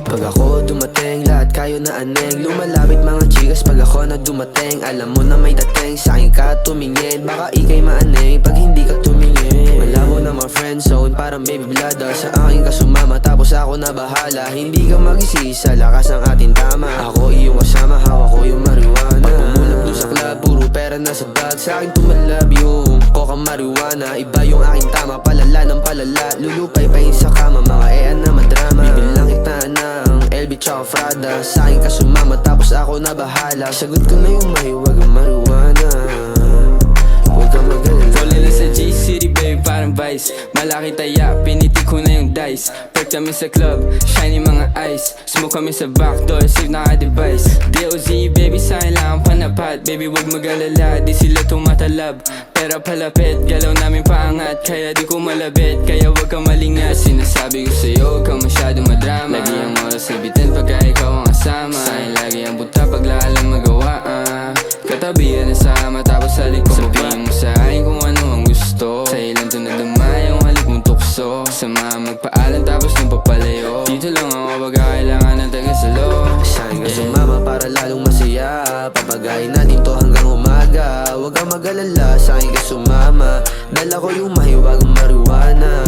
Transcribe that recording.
Pag ako dumating, lahat kayo na aneng. Lumalapit mga chikas pag ako na dumating. Alam mo na may dating, sa'kin ka tumingin. Baka ikay maaneng pag hindi ka tumingin. Malabo na mga friend zone, parang baby blada. Sa akin ka sumama, tapos ako na bahala. Hindi ka mag-isisi sa lakas ng ating tama. Ako iyong kasama, hawak ko yung marijuana. Pag pumulap doon sa club, puro pera na sa bag. Sa akin tumalab yung coca marijuana. Iba yung aking tama, palala ng palala. Lulupay pa yun sa kama, mga na madrama. Bibilang kita ng LB tsaka Frada. Sa akin ka sumama, tapos ako na bahala. Sagot ko na yung mahiwag ang marijuana. Huwag kang magalala. Rolling na sa G-City baby parang Vice. Malaki taya, piniti ko na yung dice. Perk kami sa club, shiny mga eyes. Smoke kami sa backdoor, safe naka-device. DOZ baby sa'kin lang ang panapat. Baby wag magalala, di sila tumatalab. Pera palapit, galaw namin paangat. Kaya di ko malabit, kaya wag kang malingat. Sinasabi ko sa'yo, huwag kang masyadong madrama. Lagi ang oras sa bitin pagka ikaw ang kasama. Sa'kin lagi ang buta pag lalang magawa. Katabihan na sama, tapos halik ko sabihin mo sa akin kung ano ang gusto. Sa ilan to nadama yung halik mong tukso. Sama magpaalam tapos nung papalayo. Dito lang ako pag kailangan ng tagasalo. Sa'kin ka sumama para lalong masaya. Papagayin natin to hanggang umaga. Huwag kang mag-alala, sa'kin ka sumama. Dala ko yung mahiwagang marijuana.